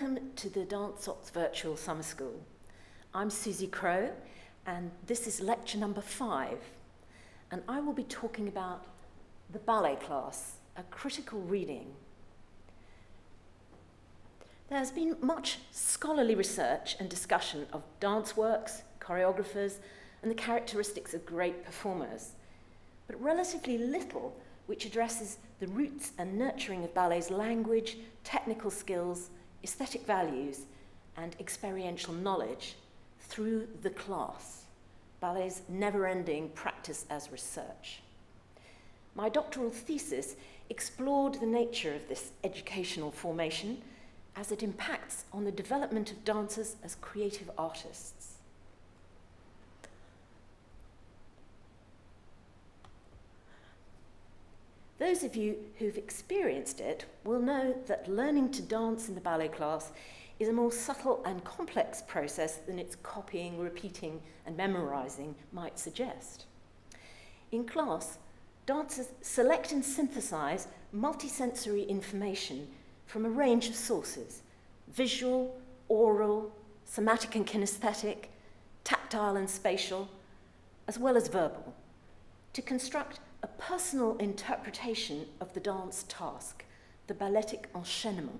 Welcome to the DANSOX Virtual Summer School. I'm Susie Crow, and this is lecture number 5. And I will be talking about the ballet class, a critical reading. There has been much scholarly research and discussion of dance works, choreographers, and the characteristics of great performers, but relatively little which addresses the roots and nurturing of ballet's language, technical skills, aesthetic values, and experiential knowledge through the class, ballet's never-ending practice as research. My doctoral thesis explored the nature of this educational formation as it impacts on the development of dancers as creative artists. Those of you who've experienced it will know that learning to dance in the ballet class is a more subtle and complex process than its copying, repeating, and memorizing might suggest. In class, dancers select and synthesize multisensory information from a range of sources: visual, oral, somatic and kinesthetic, tactile and spatial, as well as verbal, to construct a personal interpretation of the dance task, the balletic enchaînement.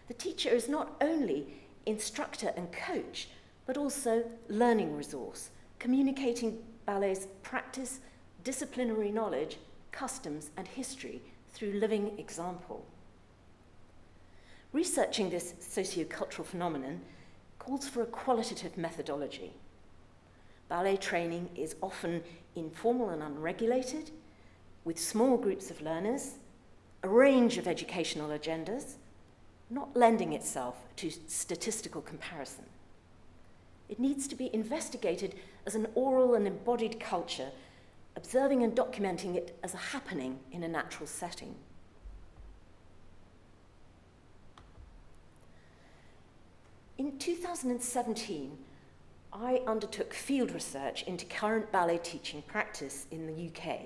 The teacher is not only instructor and coach, but also learning resource, communicating ballet's practice, disciplinary knowledge, customs, and history through living example. Researching this sociocultural phenomenon calls for a qualitative methodology. Ballet training is often informal and unregulated, with small groups of learners, a range of educational agendas, not lending itself to statistical comparison. It needs to be investigated as an oral and embodied culture, observing and documenting it as a happening in a natural setting. In 2017, I undertook field research into current ballet teaching practice in the UK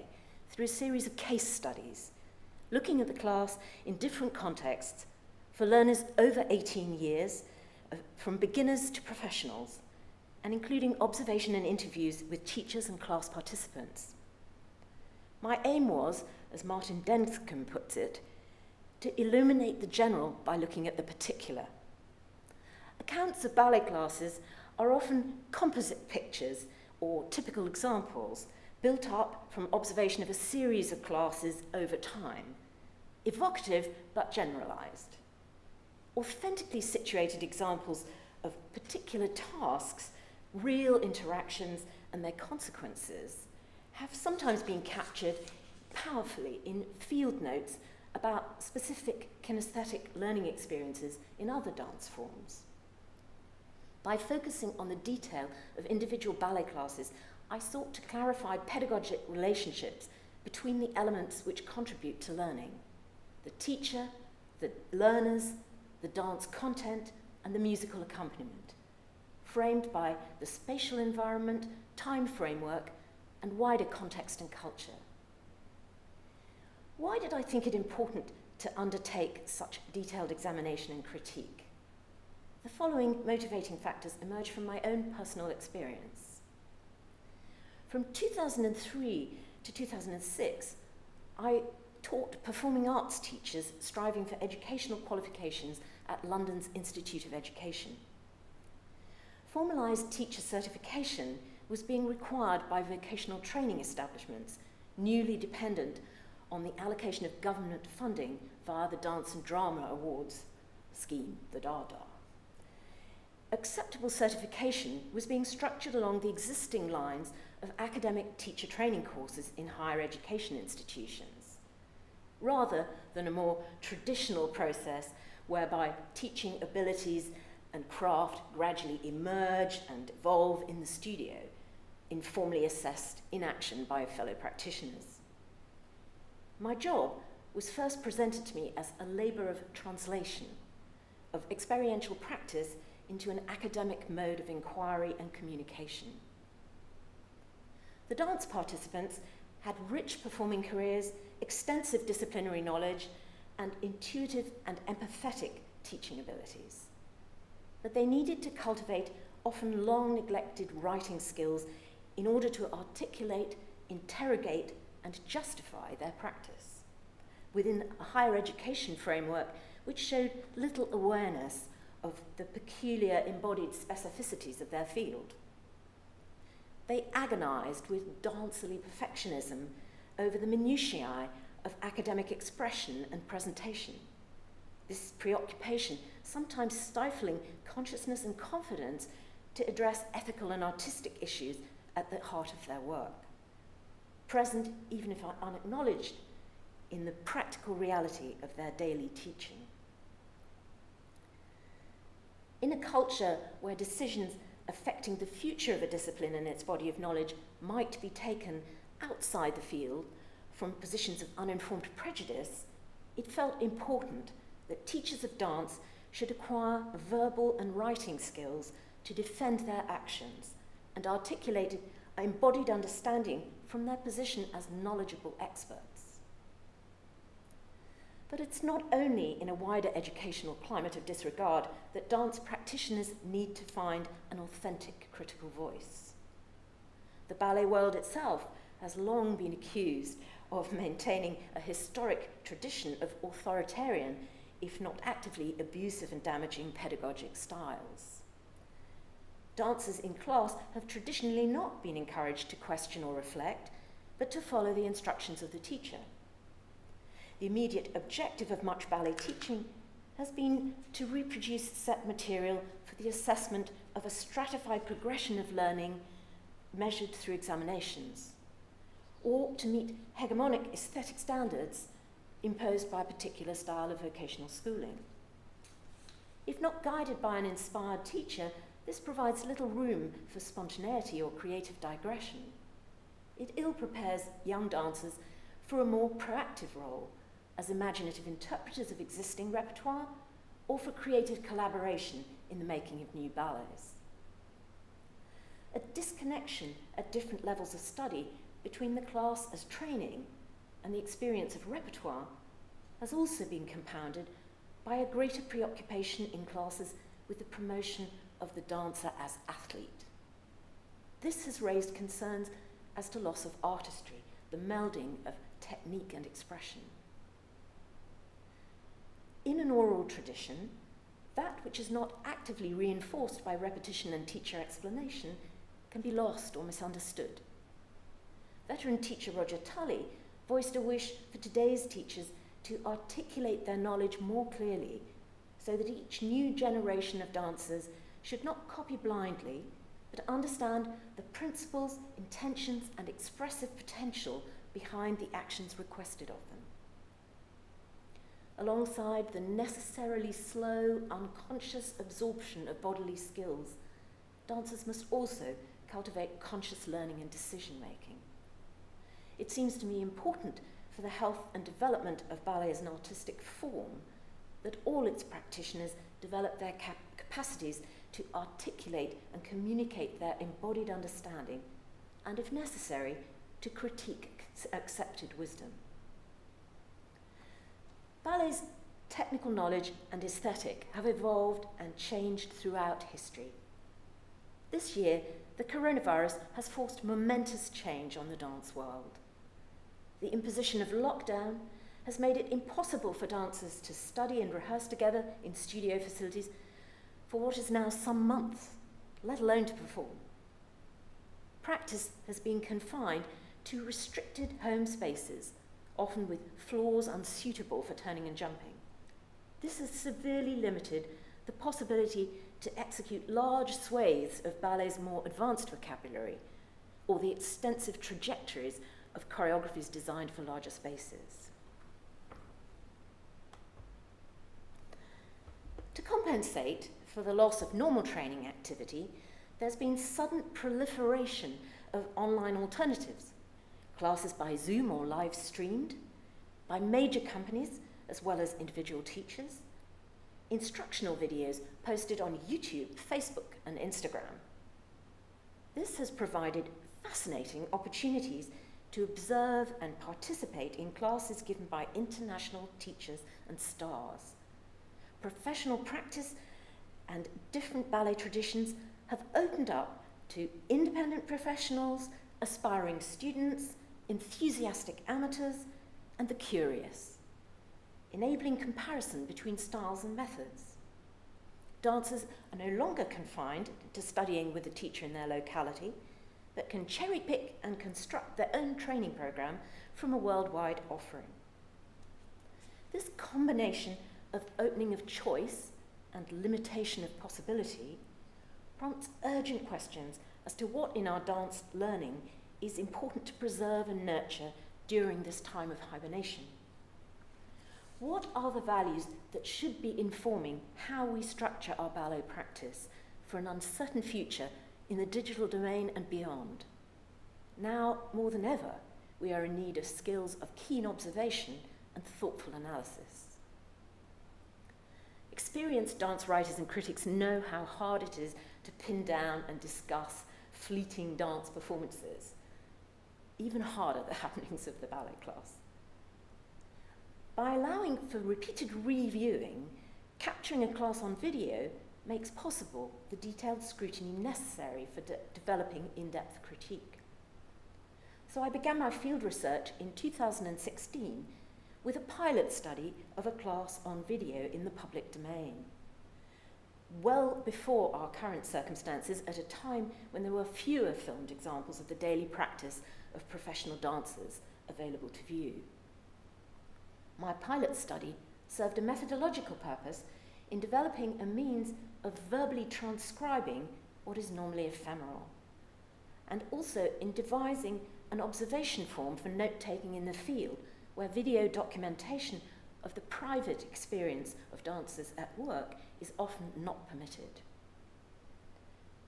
through a series of case studies, looking at the class in different contexts for learners over 18 years, from beginners to professionals, and including observation and interviews with teachers and class participants. My aim was, as Martin Denscombe puts it, to illuminate the general by looking at the particular. Accounts of ballet classes are often composite pictures or typical examples built up from observation of a series of classes over time, evocative but generalized. Authentically situated examples of particular tasks, real interactions, and their consequences have sometimes been captured powerfully in field notes about specific kinesthetic learning experiences in other dance forms. By focusing on the detail of individual ballet classes, I sought to clarify pedagogic relationships between the elements which contribute to learning: the teacher, the learners, the dance content, and the musical accompaniment, framed by the spatial environment, time framework, and wider context and culture. Why did I think it important to undertake such detailed examination and critique? The following motivating factors emerge from my own personal experience. From 2003 to 2006, I taught performing arts teachers striving for educational qualifications at London's Institute of Education. Formalised teacher certification was being required by vocational training establishments, newly dependent on the allocation of government funding via the Dance and Drama Awards scheme, the DADA. Acceptable certification was being structured along the existing lines of academic teacher training courses in higher education institutions, rather than a more traditional process whereby teaching abilities and craft gradually emerge and evolve in the studio, informally assessed in action by fellow practitioners. My job was first presented to me as a labour of translation, of experiential practice into an academic mode of inquiry and communication. The dance participants had rich performing careers, extensive disciplinary knowledge, and intuitive and empathetic teaching abilities. But they needed to cultivate often long neglected writing skills in order to articulate, interrogate, and justify their practice within a higher education framework which showed little awareness of the peculiar embodied specificities of their field. They agonized with dancerly perfectionism over the minutiae of academic expression and presentation. This preoccupation sometimes stifling consciousness and confidence to address ethical and artistic issues at the heart of their work, present, even if unacknowledged, in the practical reality of their daily teaching. In a culture where decisions affecting the future of a discipline and its body of knowledge might be taken outside the field from positions of uninformed prejudice, it felt important that teachers of dance should acquire verbal and writing skills to defend their actions and articulate embodied understanding from their position as knowledgeable experts. But it's not only in a wider educational climate of disregard that dance practitioners need to find an authentic critical voice. The ballet world itself has long been accused of maintaining a historic tradition of authoritarian, if not actively abusive and damaging pedagogic styles. Dancers in class have traditionally not been encouraged to question or reflect, but to follow the instructions of the teacher. The immediate objective of much ballet teaching has been to reproduce set material for the assessment of a stratified progression of learning measured through examinations, or to meet hegemonic aesthetic standards imposed by a particular style of vocational schooling. If not guided by an inspired teacher, this provides little room for spontaneity or creative digression. It ill prepares young dancers for a more proactive role as imaginative interpreters of existing repertoire or for creative collaboration in the making of new ballets. A disconnection at different levels of study between the class as training and the experience of repertoire has also been compounded by a greater preoccupation in classes with the promotion of the dancer as athlete. This has raised concerns as to loss of artistry, the melding of technique and expression. In an oral tradition, that which is not actively reinforced by repetition and teacher explanation can be lost or misunderstood. Veteran teacher Roger Tully voiced a wish for today's teachers to articulate their knowledge more clearly so that each new generation of dancers should not copy blindly, but understand the principles, intentions, and expressive potential behind the actions requested of them. Alongside the necessarily slow, unconscious absorption of bodily skills, dancers must also cultivate conscious learning and decision-making. It seems to me important for the health and development of ballet as an artistic form that all its practitioners develop their capacities to articulate and communicate their embodied understanding, and if necessary, to critique accepted wisdom. Ballet's technical knowledge and aesthetic have evolved and changed throughout history. This year, the coronavirus has forced momentous change on the dance world. The imposition of lockdown has made it impossible for dancers to study and rehearse together in studio facilities for what is now some months, let alone to perform. Practice has been confined to restricted home spaces, often with floors unsuitable for turning and jumping. This has severely limited the possibility to execute large swathes of ballet's more advanced vocabulary, or the extensive trajectories of choreographies designed for larger spaces. To compensate for the loss of normal training activity, there's been sudden proliferation of online alternatives, classes by Zoom or live streamed, by major companies as well as individual teachers, instructional videos posted on YouTube, Facebook, and Instagram. This has provided fascinating opportunities to observe and participate in classes given by international teachers and stars, professional practice and different ballet traditions have opened up to independent professionals, aspiring students, enthusiastic amateurs, and the curious, enabling comparison between styles and methods. Dancers are no longer confined to studying with a teacher in their locality, but can cherry-pick and construct their own training program from a worldwide offering. This combination of opening of choice and limitation of possibility prompts urgent questions as to what in our dance learning is important to preserve and nurture during this time of hibernation. What are the values that should be informing how we structure our ballet practice for an uncertain future in the digital domain and beyond? Now, more than ever, we are in need of skills of keen observation and thoughtful analysis. Experienced dance writers and critics know how hard it is to pin down and discuss fleeting dance performances, even harder the happenings of the ballet class. By allowing for repeated reviewing, capturing a class on video makes possible the detailed scrutiny necessary for developing in-depth critique. So I began my field research in 2016 with a pilot study of a class on video in the public domain. Well before our current circumstances, at a time when there were fewer filmed examples of the daily practice of professional dancers available to view. My pilot study served a methodological purpose in developing a means of verbally transcribing what is normally ephemeral, and also in devising an observation form for note-taking in the field, where video documentation of the private experience of dancers at work is often not permitted.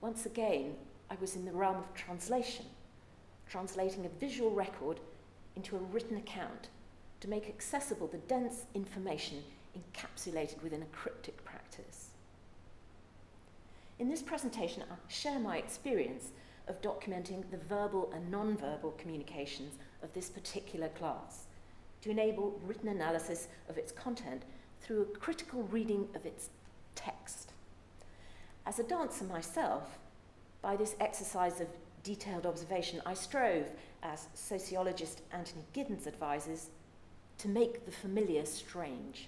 Once again, I was in the realm of translation, translating a visual record into a written account to make accessible the dense information encapsulated within a cryptic practice. In this presentation, I'll share my experience of documenting the verbal and non-verbal communications of this particular class to enable written analysis of its content through a critical reading of its text. As a dancer myself, by this exercise of detailed observation, I strove, as sociologist Anthony Giddens advises, to make the familiar strange.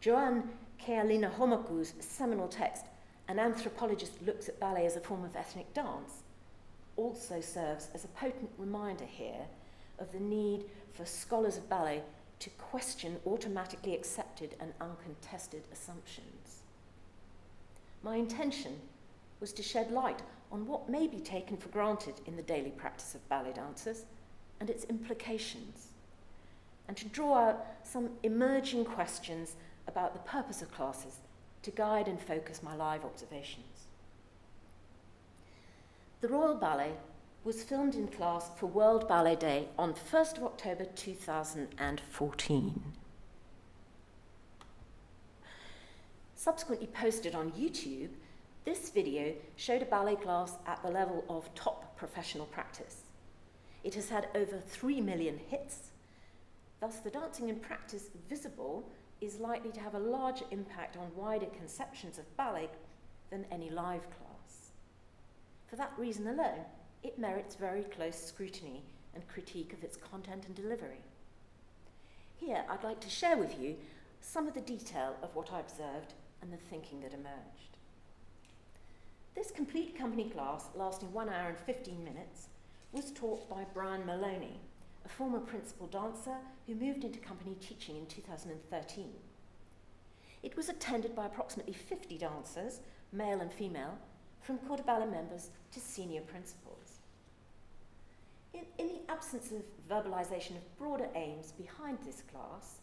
Joanne Kealina-Homoku's seminal text, An Anthropologist Looks at Ballet as a Form of Ethnic Dance, also serves as a potent reminder here of the need for scholars of ballet to question automatically accepted and uncontested assumptions. My intention was to shed light on what may be taken for granted in the daily practice of ballet dancers and its implications, and to draw out some emerging questions about the purpose of classes to guide and focus my live observations. The Royal Ballet was filmed in class for World Ballet Day on 1st of October 2014. Subsequently posted on YouTube, this video showed a ballet class at the level of top professional practice. It has had over 3 million hits. Thus, the dancing in practice visible is likely to have a larger impact on wider conceptions of ballet than any live class. For that reason alone, it merits very close scrutiny and critique of its content and delivery. Here, I'd like to share with you some of the detail of what I observed and the thinking that emerged. This complete company class, lasting 1 hour and 15 minutes, was taught by Brian Maloney, a former principal dancer who moved into company teaching in 2013. It was attended by approximately 50 dancers, male and female, from Corps de Ballet members to senior principals. In the absence of verbalization of broader aims behind this class,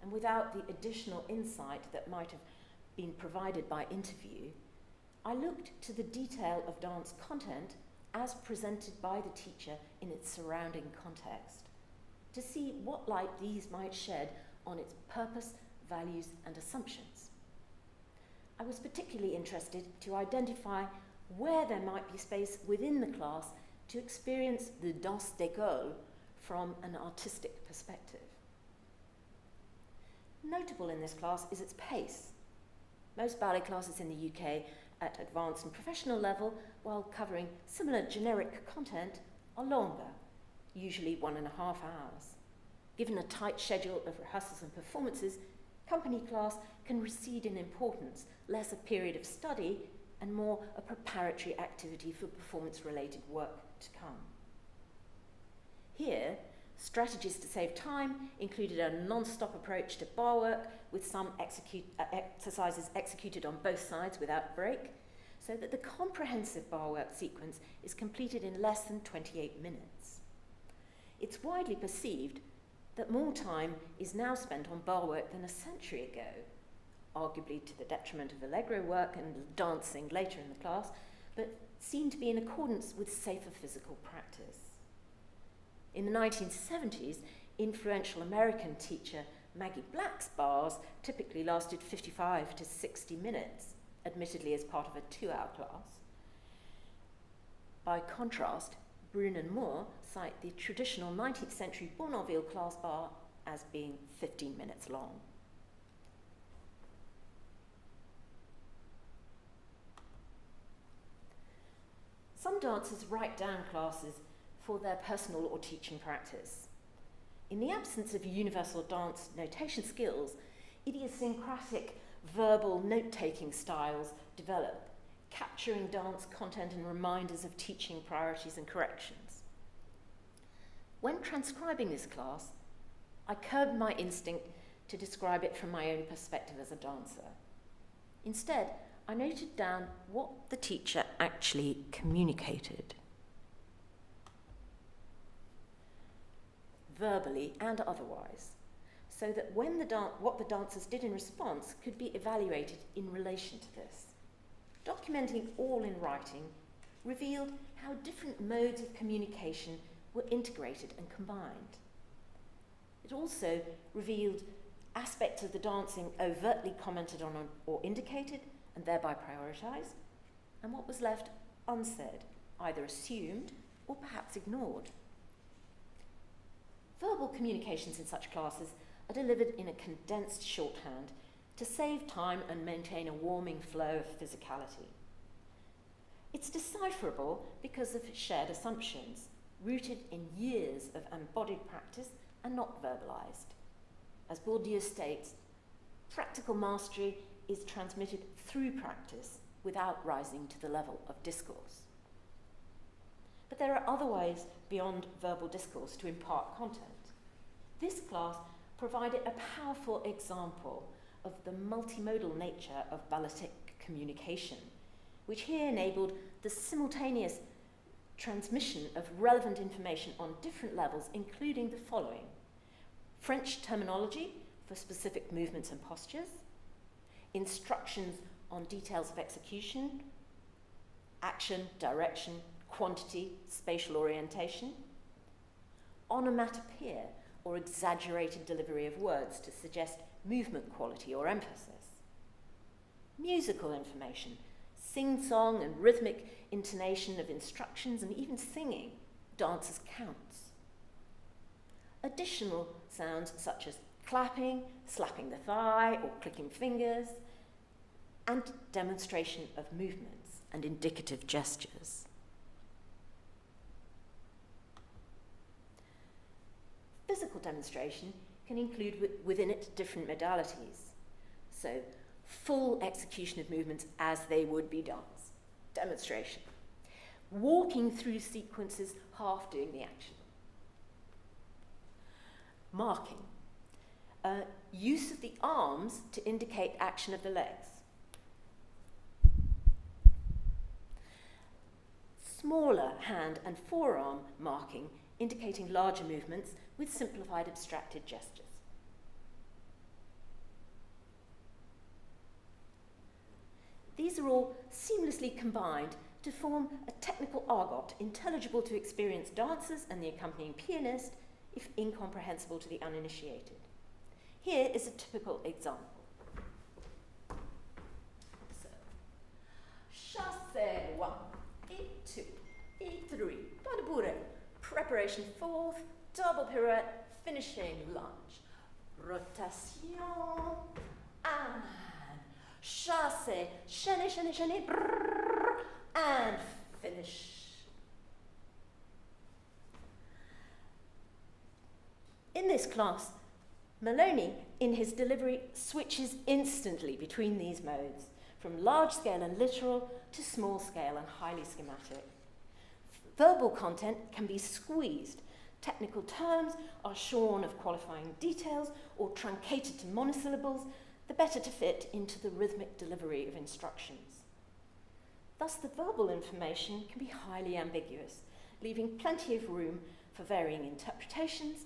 and without the additional insight that might have been provided by interview, I looked to the detail of dance content as presented by the teacher in its surrounding context, to see what light these might shed on its purpose, values, and assumptions. I was particularly interested to identify where there might be space within the class to experience the danse d'école from an artistic perspective. Notable in this class is its pace. Most ballet classes in the UK at advanced and professional level, while covering similar generic content, are longer, usually 1.5 hours. Given a tight schedule of rehearsals and performances, company class can recede in importance, less a period of study and more a preparatory activity for performance-related work to come. Here, strategies to save time included a non-stop approach to bar work with some exercises executed on both sides without break, so that the comprehensive bar work sequence is completed in less than 28 minutes. It's widely perceived that more time is now spent on bar work than a century ago, arguably to the detriment of allegro work and dancing later in the class, but seen to be in accordance with safer physical practice. In the 1970s, influential American teacher Maggie Black's bars typically lasted 55 to 60 minutes, admittedly as part of a 2-hour class. By contrast, Brune and Moore cite the traditional 19th century Bournonville class bar as being 15 minutes long. Some dancers write down classes for their personal or teaching practice. In the absence of universal dance notation skills, idiosyncratic verbal note-taking styles develop, capturing dance content and reminders of teaching priorities and corrections. When transcribing this class, I curbed my instinct to describe it from my own perspective as a dancer. Instead, I noted down what the teacher actually communicated, verbally and otherwise, so that when what the dancers did in response could be evaluated in relation to this. Documenting all in writing revealed how different modes of communication were integrated and combined. It also revealed aspects of the dancing overtly commented on or indicated and thereby prioritized, and what was left unsaid, either assumed or perhaps ignored. Verbal communications in such classes are delivered in a condensed shorthand to save time and maintain a warming flow of physicality. It's decipherable because of shared assumptions, rooted in years of embodied practice and not verbalized. As Bourdieu states, practical mastery is transmitted through practice without rising to the level of discourse. But there are other ways beyond verbal discourse to impart content. This class provided a powerful example of the multimodal nature of balletic communication, which here enabled the simultaneous transmission of relevant information on different levels, including the following: French terminology for specific movements and postures, instructions on details of execution, action, direction, quantity, spatial orientation, onomatopoeia or exaggerated delivery of words to suggest movement quality or emphasis, musical information, sing-song and rhythmic intonation of instructions, and even singing, dancers' counts. Additional sounds such as clapping, slapping the thigh, or clicking fingers, and demonstration of movements and indicative gestures. Physical demonstration can include within it different modalities. So, full execution of movements as they would be danced, demonstration. Walking through sequences, half doing the action. Marking, use of the arms to indicate action of the legs. Smaller hand and forearm marking, indicating larger movements with simplified abstracted gestures. These are all seamlessly combined to form a technical argot intelligible to experienced dancers and the accompanying pianist, if incomprehensible to the uninitiated. Here is a typical example. So, chassé 1, E2, E3, pas de bourrée, preparation 4th, double pirouette, finishing lunge. rotation, and chassé, chaîné, chaîné, chaîné, brrr, and finish. In this class, Maloney, in his delivery, switches instantly between these modes, from large-scale and literal to small-scale and highly schematic. Verbal content can be squeezed. Technical terms are shorn of qualifying details or truncated to monosyllables, the better to fit into the rhythmic delivery of instructions. Thus, the verbal information can be highly ambiguous, leaving plenty of room for varying interpretations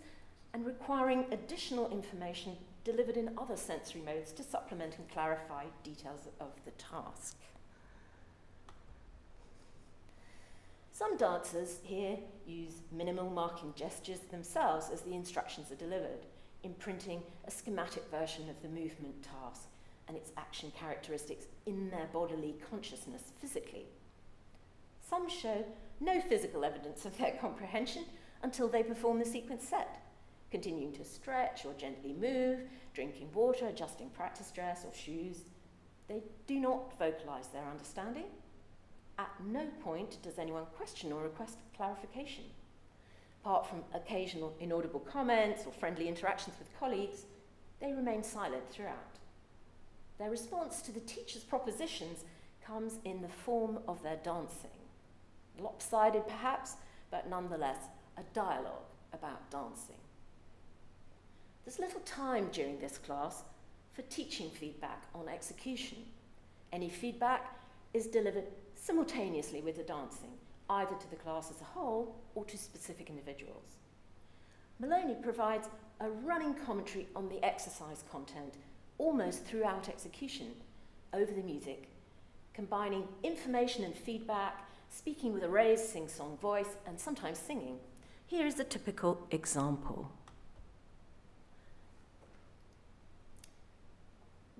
and requiring additional information delivered in other sensory modes to supplement and clarify details of the task. Some dancers here use minimal marking gestures themselves as the instructions are delivered, imprinting a schematic version of the movement task and its action characteristics in their bodily consciousness physically. Some show no physical evidence of their comprehension until they perform the sequence set, continuing to stretch or gently move, drinking water, adjusting practice dress or shoes. They do not vocalize their understanding. At no point does anyone question or request clarification. Apart from occasional inaudible comments or friendly interactions with colleagues, they remain silent throughout. Their response to the teacher's propositions comes in the form of their dancing. Lopsided perhaps, but nonetheless a dialogue about dancing. There's little time during this class for teaching feedback on execution. Any feedback is delivered simultaneously with the dancing, either to the class as a whole or to specific individuals. Maloney provides a running commentary on the exercise content almost throughout execution over the music, combining information and feedback, speaking with a raised sing-song voice, and sometimes singing. Here is a typical example.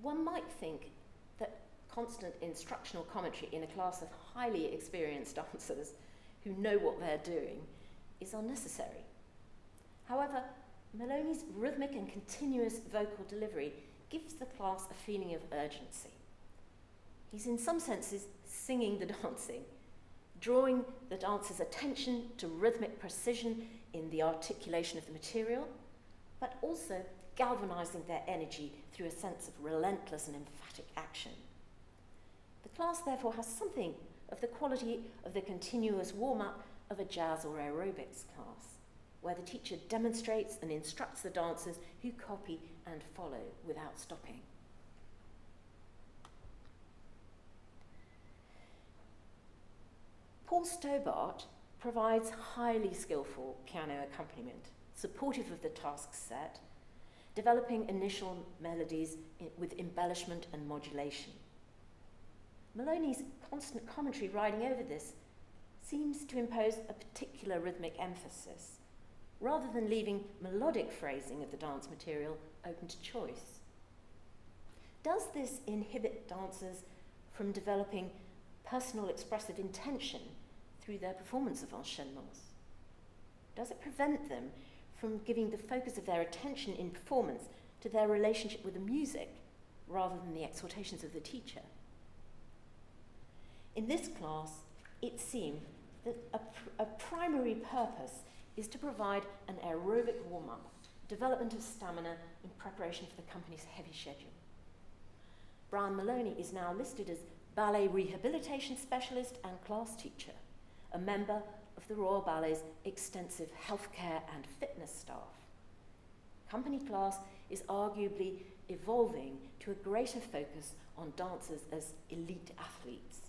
One might think that constant instructional commentary in a class of highly experienced dancers who know what they're doing is unnecessary. However, Maloney's rhythmic and continuous vocal delivery gives the class a feeling of urgency. He's in some senses singing the dancing, drawing the dancers' attention to rhythmic precision in the articulation of the material, but also galvanizing their energy through a sense of relentless and emphatic action. The class therefore has something of the quality of the continuous warm-up of a jazz or aerobics class, where the teacher demonstrates and instructs the dancers who copy and follow without stopping. Paul Stobart provides highly skillful piano accompaniment, supportive of the task set, developing initial melodies with embellishment and modulation. Maloney's constant commentary riding over this seems to impose a particular rhythmic emphasis, rather than leaving melodic phrasing of the dance material open to choice. Does this inhibit dancers from developing personal expressive intention through their performance of enchaînements? Does it prevent them from giving the focus of their attention in performance to their relationship with the music rather than the exhortations of the teacher? In this class, it seemed that a primary purpose is to provide an aerobic warm-up, development of stamina in preparation for the company's heavy schedule. Brian Maloney is now listed as ballet rehabilitation specialist and class teacher, a member of the Royal Ballet's extensive healthcare and fitness staff. Company class is arguably evolving to a greater focus on dancers as elite athletes,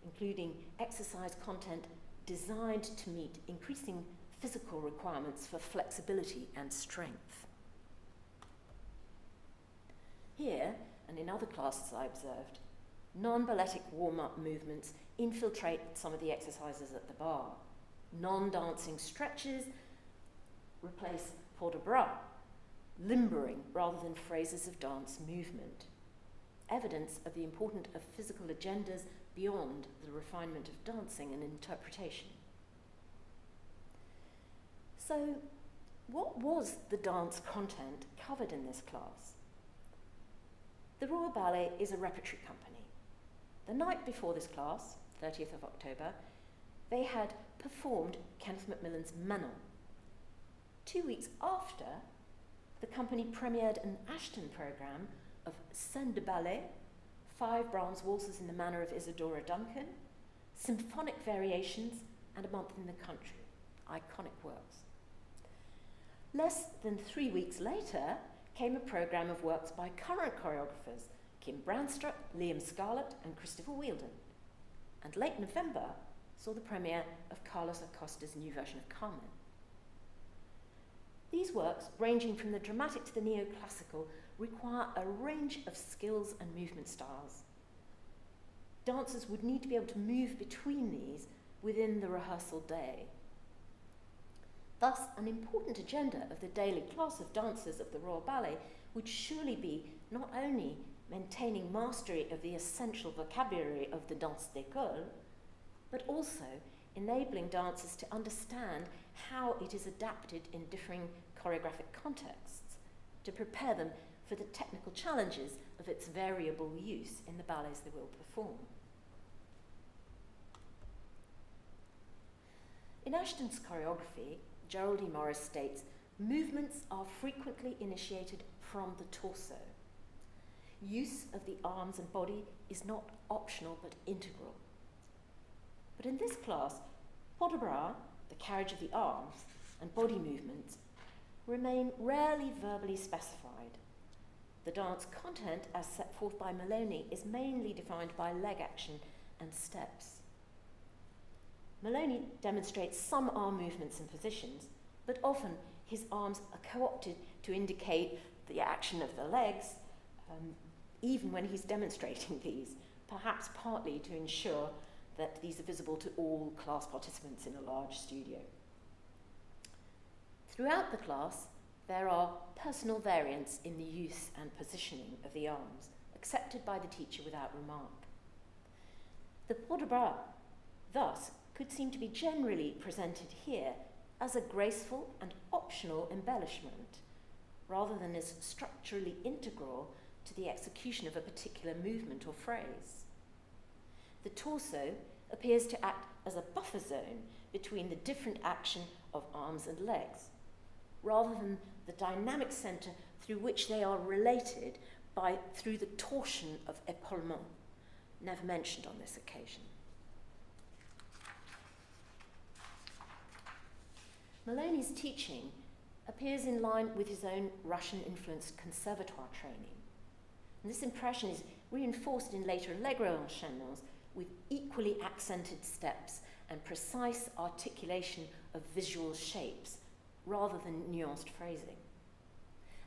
including exercise content designed to meet increasing physical requirements for flexibility and strength. Here, and in other classes I observed, non-balletic warm-up movements infiltrate some of the exercises at the bar. Non-dancing stretches replace port de bras, limbering rather than phrases of dance movement. Evidence of the importance of physical agendas beyond the refinement of dancing and interpretation. So, what was the dance content covered in this class? The Royal Ballet is a repertory company. The night before this class, 30th of October, they had performed Kenneth Macmillan's Manon. 2 weeks after, the company premiered an Ashton programme of Scènes de Ballet, 5 Brahms waltzes in the manner of Isadora Duncan, symphonic variations, and A Month in the Country, iconic works. Less than 3 weeks later came a programme of works by current choreographers Kim Brandstrup, Liam Scarlett, and Christopher Wheeldon. And late November saw the premiere of Carlos Acosta's new version of Carmen. These works, ranging from the dramatic to the neoclassical, require a range of skills and movement styles. Dancers would need to be able to move between these within the rehearsal day. Thus, an important agenda of the daily class of dancers of the Royal Ballet would surely be not only maintaining mastery of the essential vocabulary of the danse d'école, but also enabling dancers to understand how it is adapted in differing choreographic contexts to prepare them for the technical challenges of its variable use in the ballets they will perform. In Ashton's choreography, Gerald E. Morris states, movements are frequently initiated from the torso. Use of the arms and body is not optional but integral. But in this class, port de bras, the carriage of the arms, and body movements remain rarely verbally specified. The dance content, as set forth by Maloney, is mainly defined by leg action and steps. Maloney demonstrates some arm movements and positions, but often his arms are co-opted to indicate the action of the legs, even when he's demonstrating these, perhaps partly to ensure that these are visible to all class participants in a large studio. Throughout the class, there are personal variants in the use and positioning of the arms, accepted by the teacher without remark. The port de bras, thus, could seem to be generally presented here as a graceful and optional embellishment, rather than as structurally integral to the execution of a particular movement or phrase. The torso appears to act as a buffer zone between the different action of arms and legs, rather than the dynamic centre through which they are related through the torsion of épaulement, never mentioned on this occasion. Maloney's teaching appears in line with his own Russian-influenced conservatoire training. And this impression is reinforced in later allegro enchaînements with equally accented steps and precise articulation of visual shapes, rather than nuanced phrasing.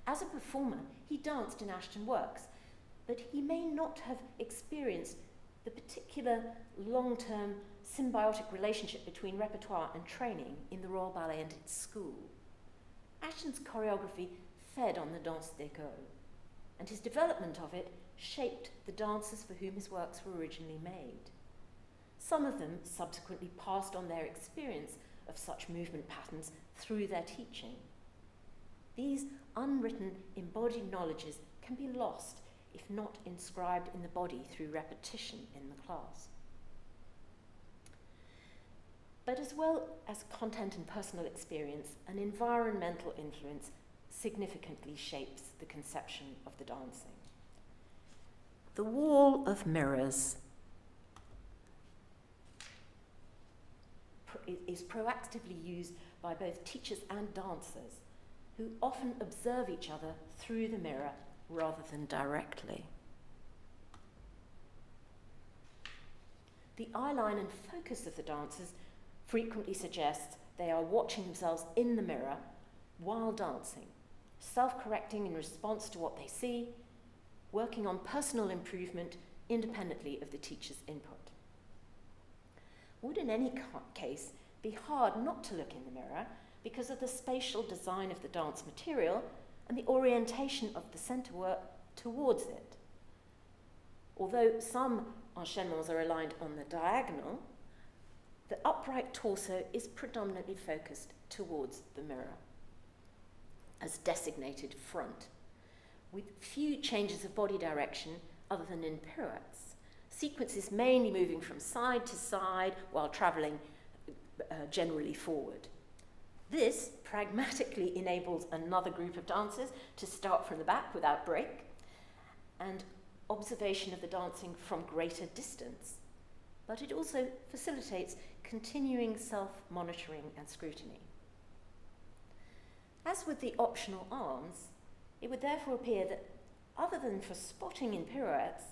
As a performer, he danced in Ashton works, but he may not have experienced the particular long-term symbiotic relationship between repertoire and training in the Royal Ballet and its school. Ashton's choreography fed on the danse d'école, and his development of it shaped the dancers for whom his works were originally made. Some of them subsequently passed on their experience of such movement patterns through their teaching. These unwritten embodied knowledges can be lost if not inscribed in the body through repetition in the class. But as well as content and personal experience, an environmental influence significantly shapes the conception of the dancing. The wall of mirrors is proactively used by both teachers and dancers, who often observe each other through the mirror rather than directly. The eye line and focus of the dancers frequently suggests they are watching themselves in the mirror while dancing, self-correcting in response to what they see, working on personal improvement independently of the teacher's input. Would in any case be hard not to look in the mirror because of the spatial design of the dance material and the orientation of the centre work towards it. Although some enchaînements are aligned on the diagonal, the upright torso is predominantly focused towards the mirror. as designated front, with few changes of body direction other than in pirouettes. Sequences mainly moving from side to side while travelling generally forward. This pragmatically enables another group of dancers to start from the back without break, and observation of the dancing from greater distance. But it also facilitates continuing self-monitoring and scrutiny. As with the optional arms, it would therefore appear that, other than for spotting in pirouettes,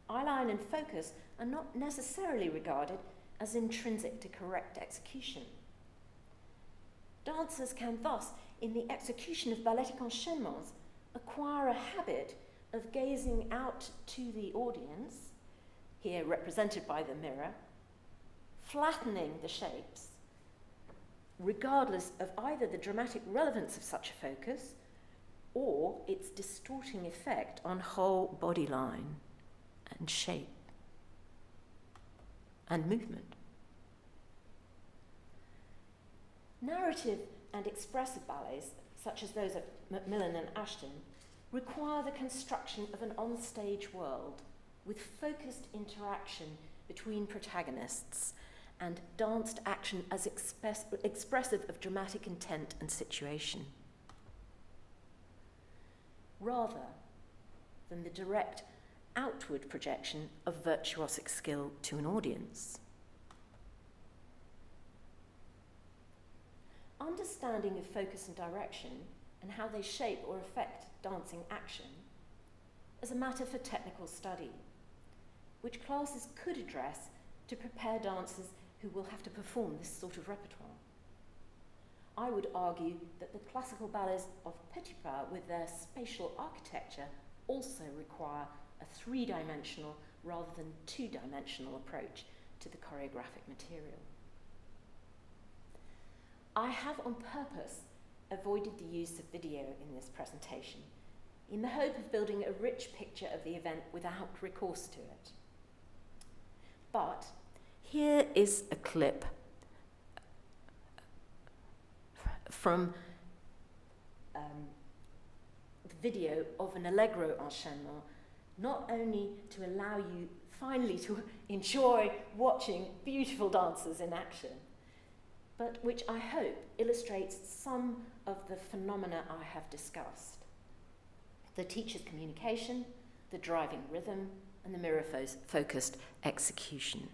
eyeline and focus are not necessarily regarded as intrinsic to correct execution. Dancers can thus, in the execution of balletic enchaînements, acquire a habit of gazing out to the audience, here represented by the mirror, flattening the shapes, regardless of either the dramatic relevance of such a focus or its distorting effect on whole body line and shape and movement. Narrative and expressive ballets, such as those of Macmillan and Ashton, require the construction of an onstage world with focused interaction between protagonists and danced action as expressive of dramatic intent and situation, rather than the direct outward projection of virtuosic skill to an audience. Understanding of focus and direction and how they shape or affect dancing action is a matter for technical study, which classes could address to prepare dancers who will have to perform this sort of repertoire. I would argue that the classical ballets of Repertoire, with their spatial architecture, also require a three-dimensional rather than two-dimensional approach to the choreographic material. I have on purpose avoided the use of video in this presentation in the hope of building a rich picture of the event without recourse to it. But here is a clip from the video of an allegro enchaînement, not only to allow you finally to enjoy watching beautiful dancers in action, but which I hope illustrates some of the phenomena I have discussed: the teacher's communication, the driving rhythm, and the mirror-focused execution.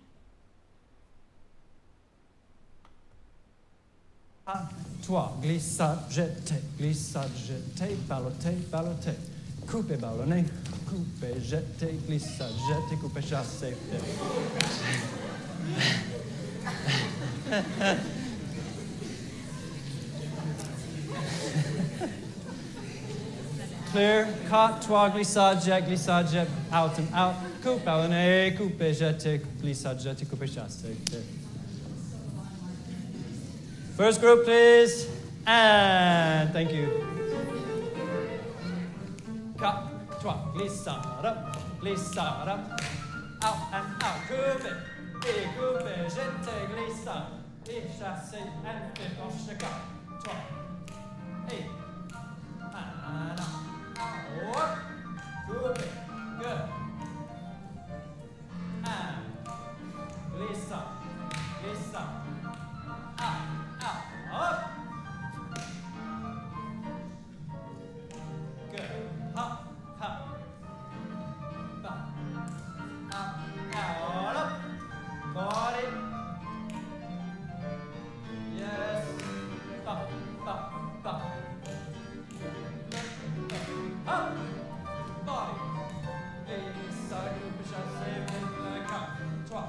1, 2, glissade, jeté, balloté, balloté. Coupé, ballonné, coupé, jeté, glissade, jeté, coupé, chassé. Clear, cut, 3, glissade, jet, out and out. Coupe, ballonné, coupé, jeté, glissade, jeté, coupé, chassé. First group, please. And thank you. Cut, 3, glissade, out and out. Coupe, et coupe, jeté, glissade, et chassé, and flip off the cut. 3, 8, and out. Out, coupe, good. And glissade, out. Up. Good. Hop, hop. Back. Up. Out. Up. Body. Yes. Up. Up. Up. Up. Body. Inside. Push out. Save it. Cut. 3.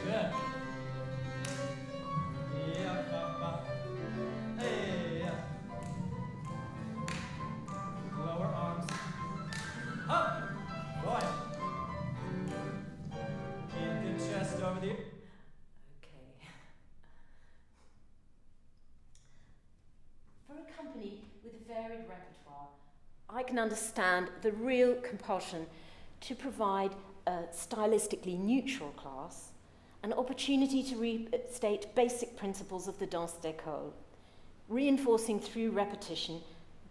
Good. Lower arms. Up. Right. Keep the chest over the. Okay. For a company with a varied repertoire, I can understand the real compulsion to provide a stylistically neutral class an opportunity to restate basic principles of the danse d'école, reinforcing through repetition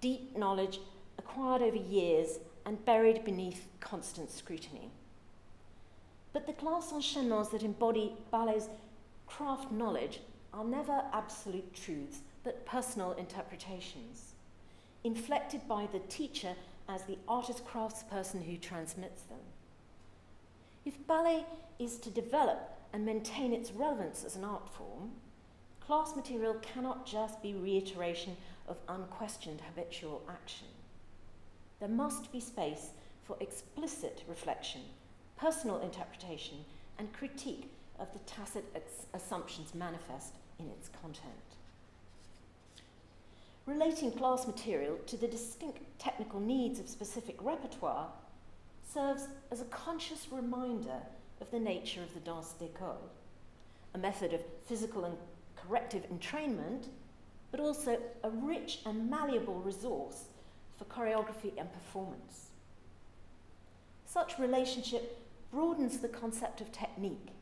deep knowledge acquired over years and buried beneath constant scrutiny. But the classes enchaînements that embody ballet's craft knowledge are never absolute truths, but personal interpretations, inflected by the teacher as the artist craftsperson who transmits them. If ballet is to develop and maintain its relevance as an art form, class material cannot just be reiteration of unquestioned habitual action. There must be space for explicit reflection, personal interpretation, and critique of the tacit assumptions manifest in its content. Relating class material to the distinct technical needs of specific repertoire serves as a conscious reminder of the nature of the danse d'école, a method of physical and corrective entrainment, but also a rich and malleable resource for choreography and performance. Such relationship broadens the concept of technique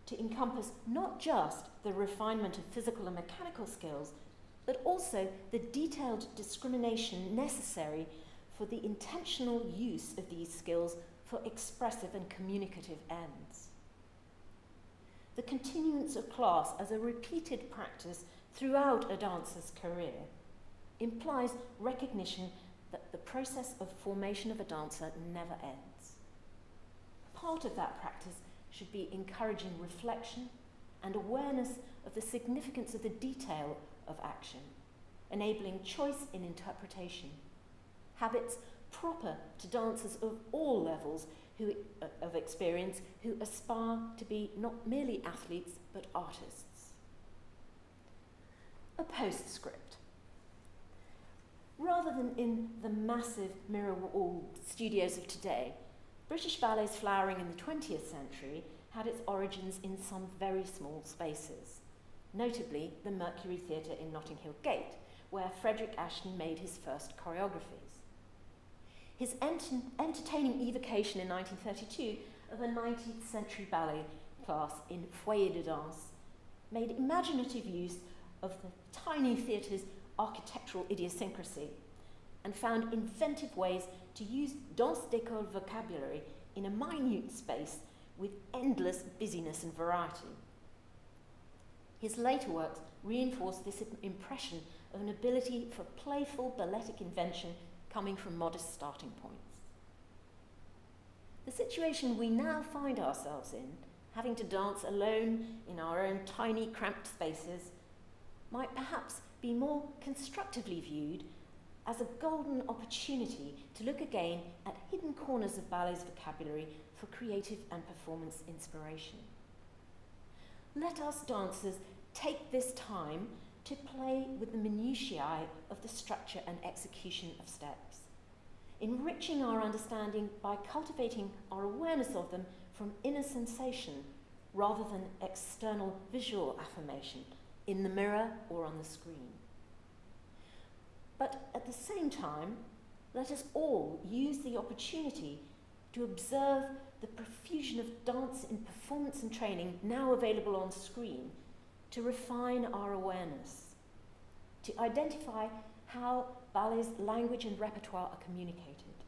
to encompass not just the refinement of physical and mechanical skills, but also the detailed discrimination necessary for the intentional use of these skills for expressive and communicative ends. The continuance of class as a repeated practice throughout a dancer's career implies recognition that the process of formation of a dancer never ends. Part of that practice should be encouraging reflection and awareness of the significance of the detail of action, enabling choice in interpretation, habits proper to dancers of all levels of experience who aspire to be not merely athletes but artists. A postscript. Rather than in the massive mirror-walled studios of today, British ballet's flowering in the 20th century had its origins in some very small spaces, notably the Mercury Theatre in Notting Hill Gate, where Frederick Ashton made his first choreographies. His entertaining evocation in 1932 of a 19th century ballet class in Foyer de Danse made imaginative use of the tiny theatre's architectural idiosyncrasy and found inventive ways to use danse d'école vocabulary in a minute space with endless busyness and variety. His later works reinforced this impression of an ability for playful balletic invention coming from modest starting points. The situation we now find ourselves in, having to dance alone in our own tiny, cramped spaces, might perhaps be more constructively viewed as a golden opportunity to look again at hidden corners of ballet's vocabulary for creative and performance inspiration. Let us dancers take this time to play with the minutiae of the structure and execution of steps, enriching our understanding by cultivating our awareness of them from inner sensation rather than external visual affirmation in the mirror or on the screen. But at the same time, let us all use the opportunity to observe the profusion of dance in performance and training now available on screen to refine our awareness, to identify how ballet's language and repertoire are communicated,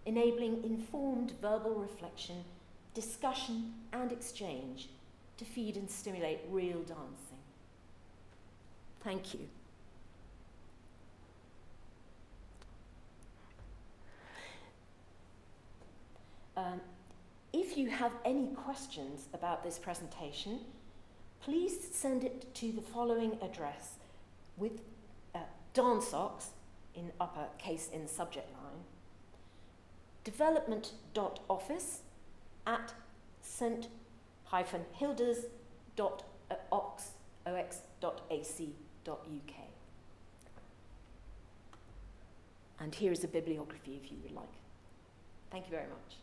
enabling informed verbal reflection, discussion, and exchange to feed and stimulate real dancing. Thank you. If you have any questions about this presentation, please send it to the following address with DANSOX in uppercase in the subject line, development.office@st-hilders.ox.ac.uk. And here is a bibliography if you would like. Thank you very much.